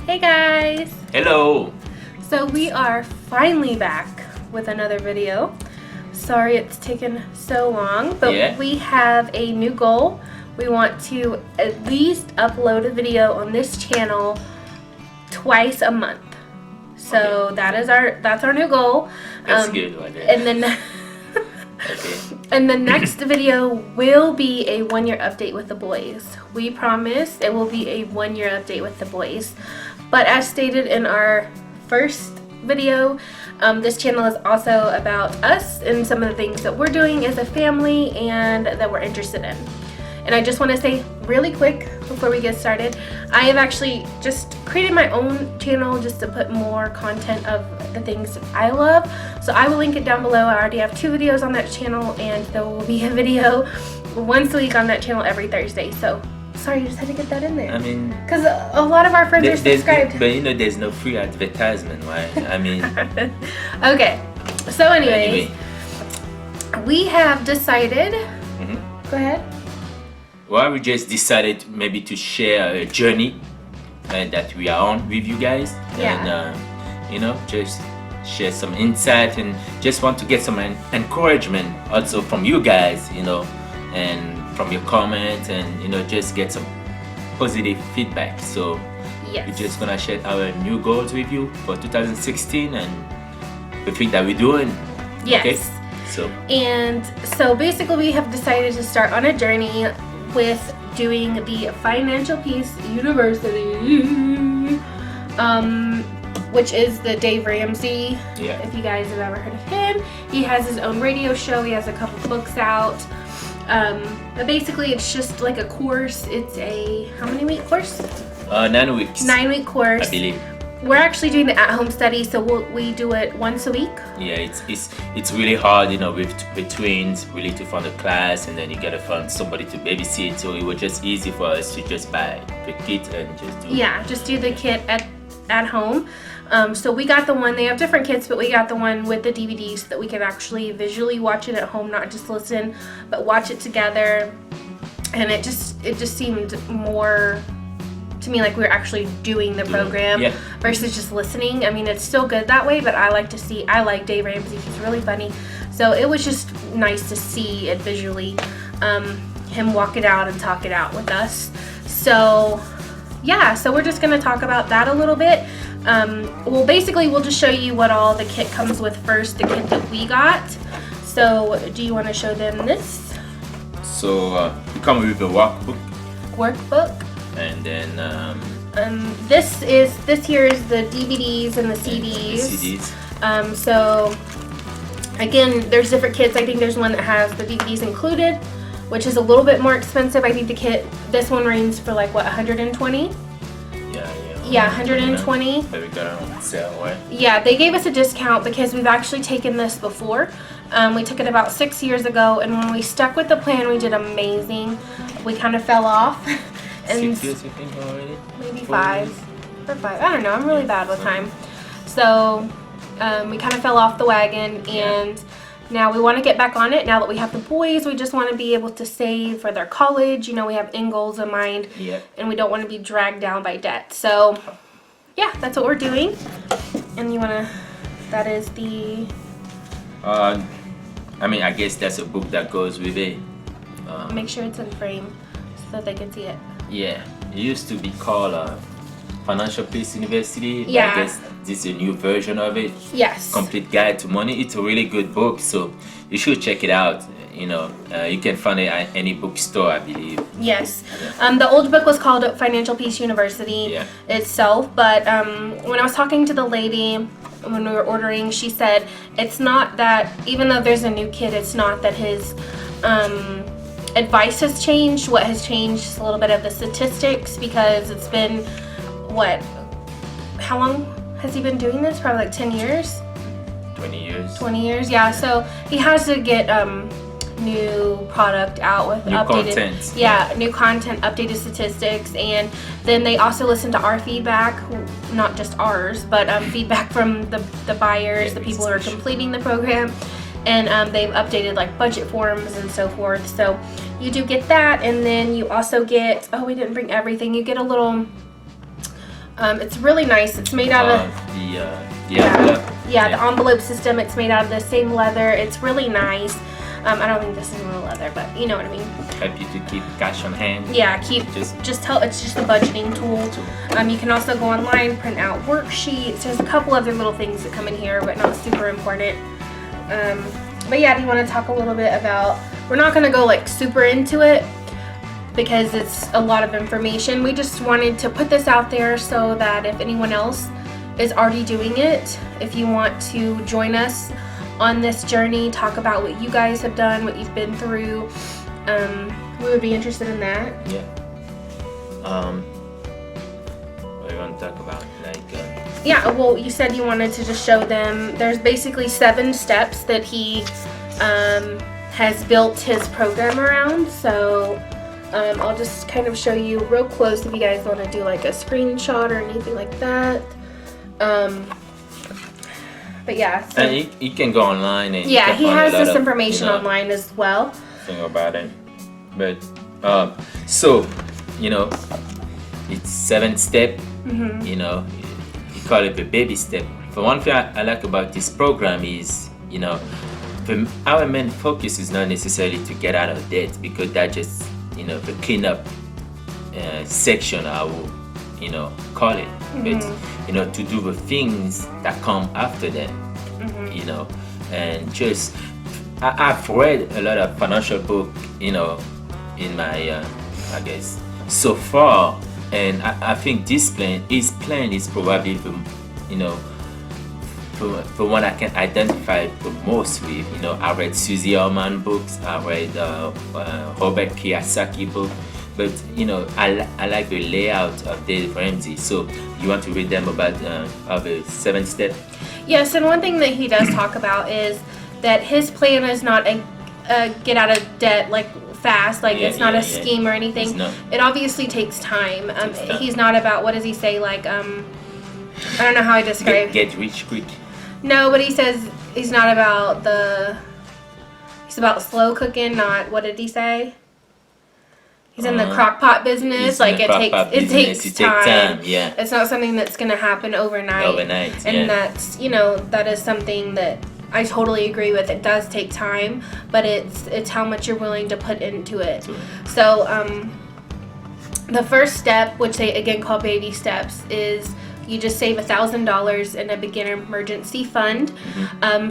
Hey guys! Hello! So we are finally back with another video. Sorry it's taken so long, but we have a new goal. We want to at least upload a video on this channel twice a month. So that's our new goal. That's good. And then and the next video will be a 1-year update with the boys. We promise it will be a 1-year update with the boys. But as stated in our first video, this channel is also about us and some of the things that we're doing as a family and that we're interested in. And I just want to say really quick before we get started, I have actually just created my own channel just to put more content of the things that I love. So I will link it down below. I already have 2 videos on that channel, and there will be a video once a week on that channel every Thursday. So sorry, I just had to get that in there. I mean, because a lot of our friends are subscribed. But you know, there's no free advertisement, right? I mean. Okay. So anyway, we have decided. Go ahead. Well, we just decided maybe to share a journey that we are on with you guys, and you know, just share some insight and just want to get some encouragement also from you guys, you know, and from your comments, and you know, just get some positive feedback. So we're just gonna share our new goals with you for 2016 and the thing that we're doing. Yes. Okay? So basically we have decided to start on a journey with doing the Financial Peace University, which is the Dave Ramsey. If you guys have ever heard of him, he has his own radio show. He has a couple books out. But basically, it's just like a course. It's a how many week course? 9 weeks. 9-week course. I believe. We're actually doing the at-home study, so we do it once a week. Yeah, it's really hard, you know, with twins, really to find a class, and then you gotta find somebody to babysit. So it was just easy for us to just buy the kit and just do. Yeah, just do the kit at home. So we got the one. They have different kits, but we got the one with the DVDs so that we can actually visually watch it at home, not just listen, but watch it together. And it just seemed more to me like we were actually doing the program versus just listening. I mean, it's still good that way, but I like Dave Ramsey. He's really funny. So it was just nice to see it visually, him walk it out and talk it out with us. So yeah, so we're just going to talk about that a little bit. Well, basically we'll just show you what all the kit comes with first, the kit that we got. So do you want to show them this? So we come with a workbook. And then this here is the DVDs and the CDs. So again, there's different kits. I think there's one that has the DVDs included, which is a little bit more expensive. I think the kit, this one ranges for like what, 120? Yeah, 120. But we got it on sale, right? Yeah, they gave us a discount because we've actually taken this before. We took it about 6 years ago, and when we stuck with the plan, we did amazing. We kind of fell off. And 6 years, I think, already? Maybe 5 or 5. I don't know. I'm really bad with time. So we kind of fell off the wagon, and now we want to get back on it. Now that we have the boys, we just want to be able to save for their college. You know, we have end goals in mind, and we don't want to be dragged down by debt. So yeah, that's what we're doing. And you want to, that is the... I mean, I guess that's a book that goes with it. Make sure it's in frame so that they can see it. Yeah, it used to be called Financial Peace University. Yeah. I guess this is a new version of it. Yes. Complete Guide to Money. It's a really good book, so you should check it out. You know, you can find it at any bookstore, I believe. Yes. The old book was called Financial Peace University itself, but when I was talking to the lady when we were ordering, she said it's not that, even though there's a new kid, it's not that his advice has changed. What has changed is a little bit of the statistics, because it's been, what, how long has he been doing this? Probably like 10 years? 20 years. 20 years, yeah. So he has to get new product out with new updated content. Yeah, new content, updated statistics, and then they also listen to our feedback, not just ours, but feedback from the buyers, the people who are completing the program. And they've updated like budget forms and so forth. So you do get that, and then you also get, oh, we didn't bring everything. You get a little It's really nice. It's made out of the envelope. Yeah, the envelope system. It's made out of the same leather. It's really nice. I don't think this is real leather, but you know what I mean. Help you to keep cash on hand. Yeah, just help. It's just a budgeting tool. You can also go online, print out worksheets. There's a couple other little things that come in here, but not super important. But yeah, do you want to talk a little bit about? We're not going to go like super into it because it's a lot of information. We just wanted to put this out there so that if anyone else is already doing it, if you want to join us on this journey, talk about what you guys have done, what you've been through, we would be interested in that. Yeah. What do you want to talk about? Yeah, well, you said you wanted to just show them. There's basically 7 steps that he has built his program around. So I'll just kind of show you real close if you guys want to do like a screenshot or anything like that. But yeah. So, and you can go online and he has this information online as well. Think about it. But so it's 7 step. You call it the baby step. For one thing I like about this program is our main focus is not necessarily to get out of debt, because that just the cleanup section I will call it. But to do the things that come after that, and just I've read a lot of financial book in my I guess so far, and I think this plan is probably the one I can identify the most with. I read Susie Orman books, I read Robert Kiyosaki book, but I like the layout of Dave Ramsey. So you want to read them about the 7 steps? Yes, and one thing that he does talk about is that his plan is not a get out of debt like fast, like it's not a scheme or anything. It obviously takes time. He's not about, what does he say, like I don't know how I describe get rich quick. No, but he says he's not about he's about slow cooking, not, what did he say? He's in the crock pot business. Like it takes time. Yeah. It's not something that's gonna happen overnight. And that's that is something that I totally agree with. It does take time, but it's how much you're willing to put into it. So the first step, which they again call baby steps, is you just save $1,000 in a beginner emergency fund.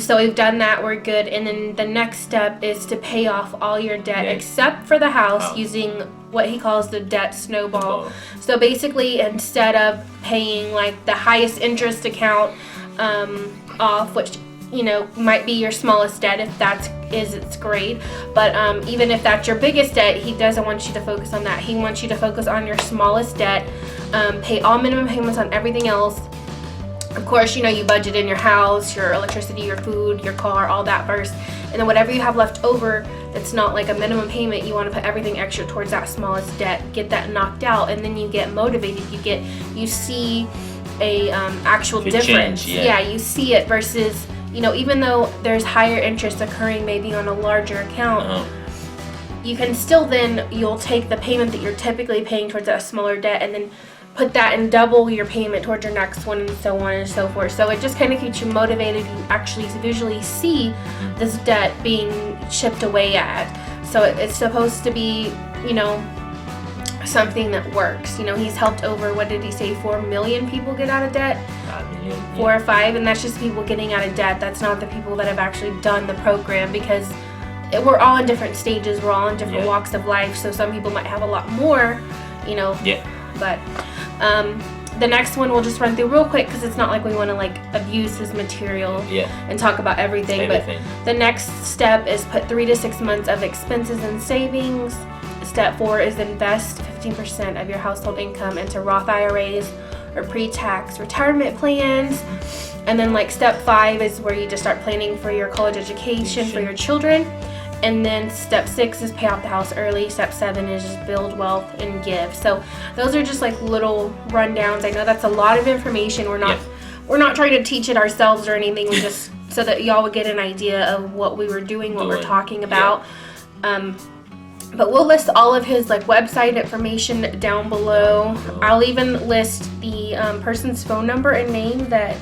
So we've done that, we're good. And then the next step is to pay off all your debt except for the house using what he calls the debt snowball. So basically, instead of paying like the highest interest account off, which might be your smallest debt, if it's great, but even if that's your biggest debt, he doesn't want you to focus on that. He wants you to focus on your smallest debt, pay all minimum payments on everything else. Of course, you budget in your house, your electricity, your food, your car, all that first, and then whatever you have left over that's not like a minimum payment, you want to put everything extra towards that smallest debt, get that knocked out, and then you get motivated. You see a actual difference. You see it versus even though there's higher interest occurring maybe on a larger account, you can still you'll take the payment that you're typically paying towards that smaller debt and then put that and double your payment towards your next one, and so on and so forth. So it just kind of keeps you motivated. You actually visually see this debt being chipped away at. So it's supposed to be, something that works. He's helped over, what did he say, 4 million people get out of debt? 4 or 5, and that's just people getting out of debt. That's not the people that have actually done the program, because we're all in different stages, we're all in different walks of life, so some people might have a lot more, but the next one we'll just run through real quick, because it's not like we want to like abuse his material and talk about everything. But the next step is put 3 to 6 months of expenses and savings. Step 4 is invest 15% of your household income into Roth IRAs or pre-tax retirement plans. And then like step 5 is where you just start planning for your college education for your children. And then step 6 is pay off the house early. Step 7 is just build wealth and give. So those are just like little rundowns. I know that's a lot of information. We're not trying to teach it ourselves or anything. We just so that y'all would get an idea of what we were doing, what we're talking about. But we'll list all of his like website information down below. I'll even list the person's phone number and name that.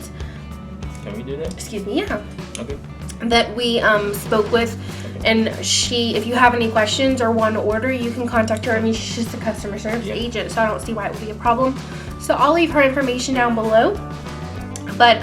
Can we do that? Excuse me. Yeah. Okay. That we spoke with, and if you have any questions or want to order, you can contact her. I mean, she's just a customer service agent, so I don't see why it would be a problem. So I'll leave her information down below. But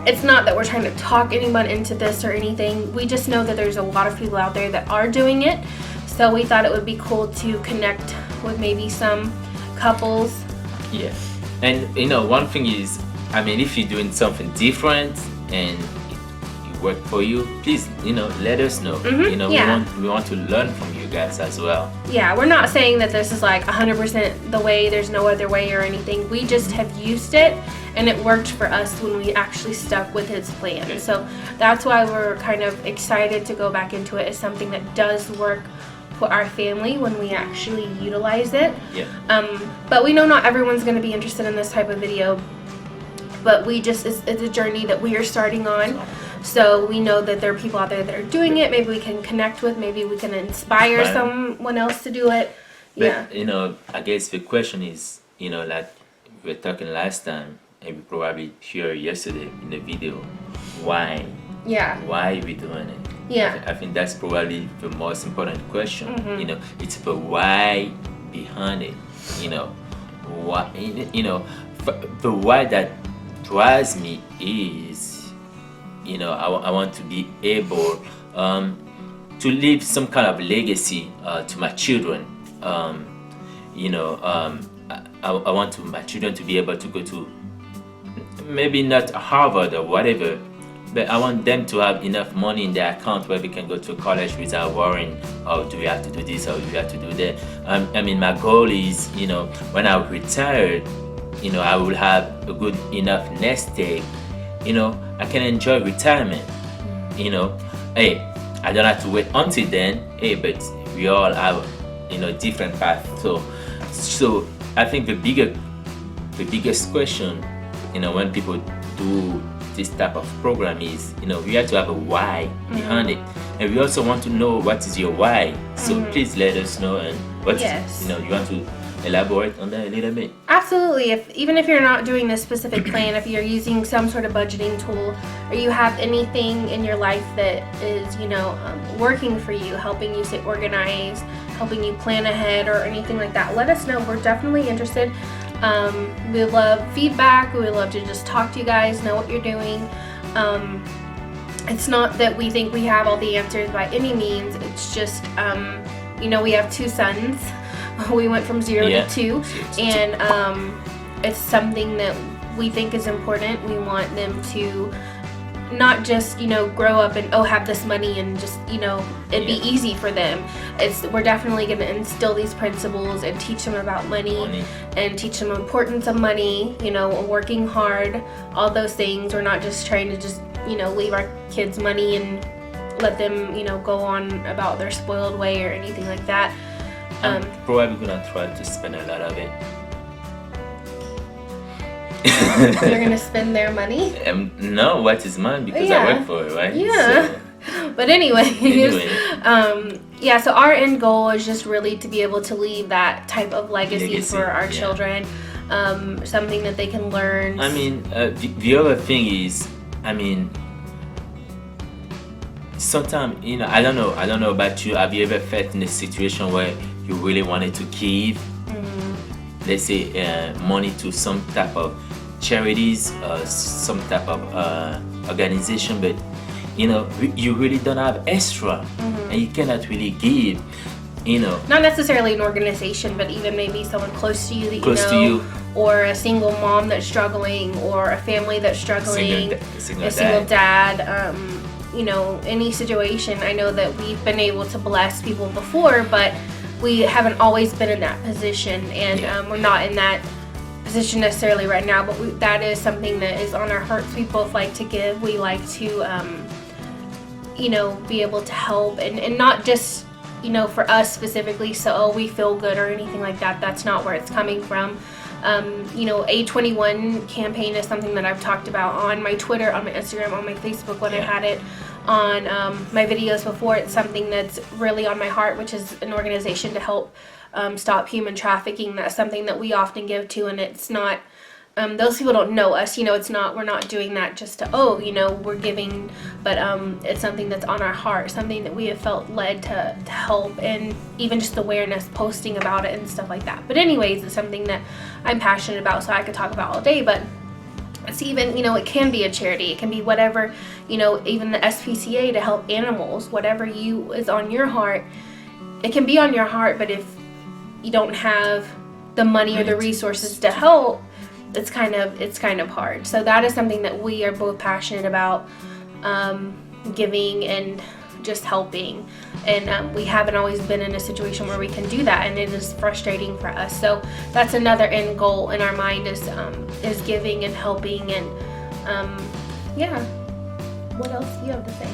it's not that we're trying to talk anyone into this or anything. We just know that there's a lot of people out there that are doing it. So we thought it would be cool to connect with maybe some couples. Yeah. And one thing is, I mean, if you're doing something different and it worked for you, please, let us know. We want to learn from you guys as well. Yeah, we're not saying that this is like 100% the way, there's no other way or anything. We just have used it, and it worked for us when we actually stuck with his plan. Okay. So that's why we're kind of excited to go back into it as something that does work for our family when we actually utilize it. Yeah. But we know not everyone's going to be interested in this type of video, but it's a journey that we are starting on. So we know that there are people out there that are doing it. Maybe we can connect with, maybe we can inspire someone else to do it. But, I guess the question is, like we were talking last time, and we probably heard yesterday in the video, why? Yeah. Why are we doing it? Yeah. I think that's probably the most important question. Mm-hmm. It's the why behind it. Why? The why that drives me is, I want to be able to leave some kind of legacy to my children. I want my children to be able to go to maybe not Harvard or whatever, but I want them to have enough money in their account where they can go to college without worrying, oh, do we have to do this or do we have to do that? I mean, my goal is, when I retire, I will have a good enough nest egg. I can enjoy retirement. Hey, I don't have to wait until then. Hey, but we all have, different paths. So I think the biggest question, when people do this type of program is, we have to have a why behind it, and we also want to know what is your why. So please let us know, and what you want to elaborate on that a little bit. Absolutely. Even if you're not doing this specific plan, if you're using some sort of budgeting tool, or you have anything in your life that is, working for you, helping you stay organized, helping you plan ahead, or anything like that, let us know. We're definitely interested. We love feedback. We love to just talk to you guys, know what you're doing. It's not that we think we have all the answers by any means. It's just, we have 2 sons. We went from 0 to 2, and it's something that we think is important. We want them to not just grow up and have this money and just it'd be easy for them. We're definitely going to instill these principles and teach them about money and teach them the importance of money, working hard, all those things. We're not just trying to just leave our kids money and let them go on about their spoiled way or anything like that. I'm probably gonna try to spend a lot of it. You're gonna spend their money? No, what is mine, because I work for it, right? Yeah. So, but anyway. So our end goal is just really to be able to leave that type of legacy for our children, something that they can learn. I mean, the other thing is, sometimes, I don't know about you. Have you ever felt in a situation where you really wanted to give, let's say, money to some type of charities, some type of organization, but you really don't have extra, and you cannot really give, Not necessarily an organization, but even maybe someone close to you that you know, or a single mom that's struggling, or a family that's struggling, a single dad. Any situation. I know that we've been able to bless people before, but we haven't always been in that position, and we're not in that position necessarily right now, but that is something that is on our hearts. We both like to give. We like to be able to help, and not just for us specifically, so we feel good or anything like that. That's not where it's coming from. A21 campaign is something that I've talked about on my Twitter, on my Instagram, on my Facebook when I had it on my videos before. It's something that's really on my heart, which is an organization to help stop human trafficking. That's something that we often give to, and it's not, those people don't know us, it's not, we're not doing that just to, we're giving, but it's something that's on our heart, something that we have felt led to help, and even just awareness, posting about it and stuff like that. But anyways, it's something that I'm passionate about, so I could talk about all day. But it's even, it can be a charity, it can be whatever, even the SPCA to help animals, whatever is on your heart. It can be on your heart, but if you don't have the money or the resources to help, it's kind of hard. So that is something that we are both passionate about, giving and just helping. And we haven't always been in a situation where we can do that, and it is frustrating for us. So that's another end goal in our mind is giving and helping. And yeah. What else do you have to say?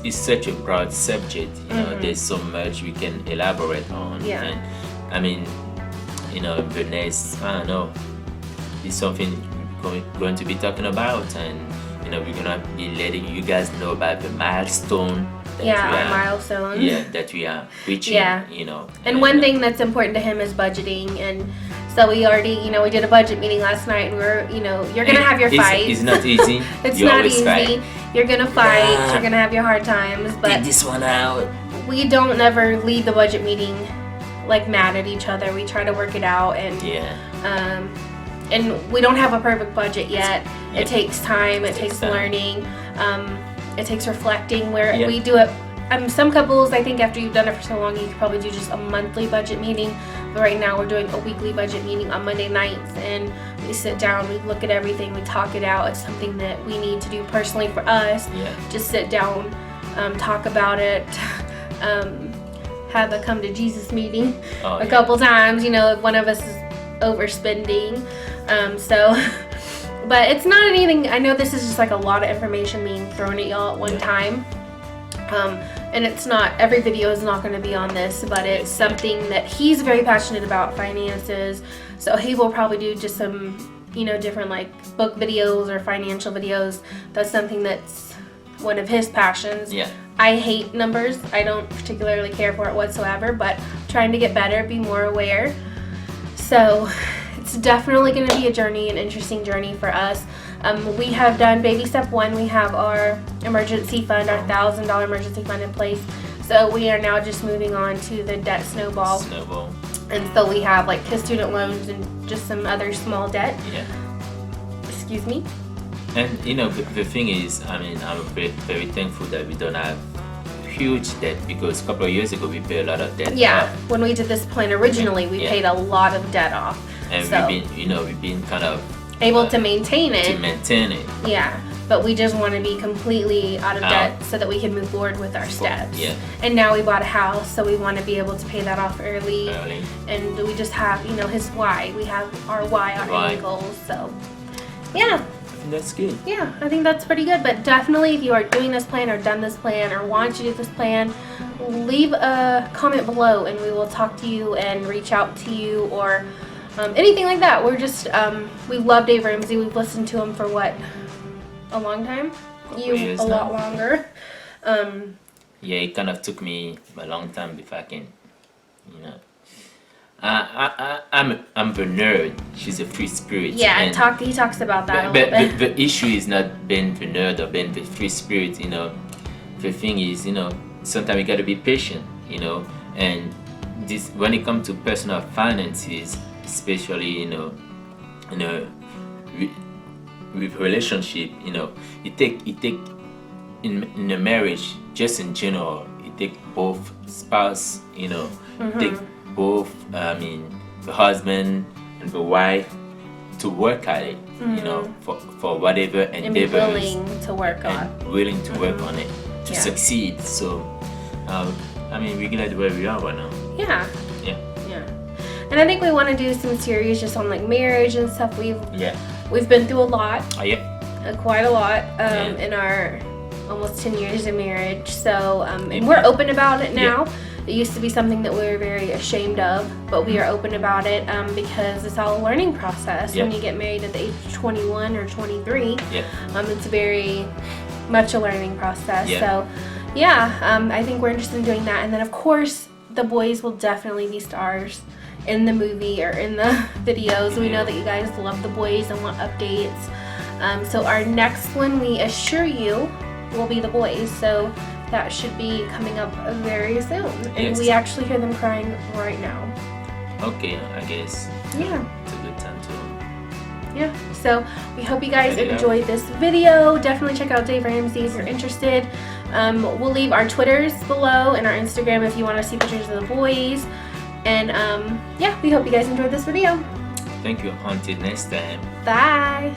It's such a broad subject. There's so much we can elaborate on. Yeah. And I mean, the next, I don't know, it's something we're going to be talking about, and we're gonna be letting you guys know about the milestone. Our milestones. Yeah, that we are reaching. Yeah. And one thing that's important to him is budgeting, and so we already, we did a budget meeting last night, and we're, you're gonna have your fights. It's not easy. It's not easy. Fight. You're gonna fight. Yeah. You're gonna have your hard times, but get this one out. We don't ever leave the budget meeting like mad at each other. We try to work it out, and and we don't have a perfect budget yet. It takes time. It takes learning. It takes reflecting. Where we do it. Some couples, I think after you've done it for so long, you could probably do just a monthly budget meeting. But right now, we're doing a weekly budget meeting on Monday nights, and we sit down, we look at everything, we talk it out. It's something that we need to do personally for us. Yeah. Just sit down, talk about it, have a come to Jesus meeting a couple times. If one of us is overspending, but it's not anything. I know this is just like a lot of information being thrown at y'all at one time. And it's not, every video is not going to be on this, but it's something that he's very passionate about, finances. So he will probably do just some, different like book videos or financial videos. That's something that's one of his passions. Yeah. I hate numbers. I don't particularly care for it whatsoever, but trying to get better, be more aware. So it's definitely going to be a journey, an interesting journey for us. We have done baby step 1. We have our emergency fund, our $1,000 emergency fund in place. So we are now just moving on to the debt snowball. And so we have like his student loans and just some other small debt. Yeah. Excuse me. And the thing is, I'm very, very thankful that we don't have huge debt, because a couple of years ago we paid a lot of debt off. When we did this plan originally, we paid a lot of debt off. And we've been kind of able to maintain it. Yeah, but we just want to be completely out of debt so that we can move forward with our steps. Yeah. And now we bought a house, so we want to be able to pay that off early. And we just have, his why. We have our why, our end goals. So, yeah. That's good. Yeah, I think that's pretty good. But definitely, if you are doing this plan or done this plan or want to do this plan, leave a comment below, and we will talk to you and reach out to you, or anything like that. We're just, we love Dave Ramsey. We've listened to him for what, a long time? You a lot longer. Yeah, it kind of took me a long time before I can, I'm the nerd. She's a free spirit. Yeah, he talks about that a little bit. But the issue is not being the nerd or being the free spirit. The thing is, sometimes you got to be patient. And this, when it comes to personal finances, especially with relationship, it take in a marriage, just in general, it take both spouse, take both the husband and the wife to work at it, for whatever endeavors, and be willing to work on it to succeed. So we're glad where we are right now. Yeah. And I think we want to do some series just on like marriage and stuff. We've been through a lot. Quite a lot in our almost 10 years of marriage. So and we're open about it now. It used to be something that we were very ashamed of, but we are open about it because it's all a learning process. Yeah. When you get married at the age of 21 or 23, Yeah. It's very much a learning process. Yeah. So yeah, I think we're interested in doing that. And then of course the boys will definitely be stars in the movie or in the videos. We know that you guys love the boys and want updates. So our next one, we assure you, will be the boys. So that should be coming up very soon. And Yes. we actually hear them crying right now. Okay, I guess. Yeah. It's a good time to. Yeah, so we hope you guys Check it out. enjoyed this video. Definitely check out Dave Ramsey if you're interested. We'll leave our Twitters below and our Instagram if you want to see pictures of the boys. And yeah, we hope you guys enjoyed this video. Thank you. Until next time. Bye.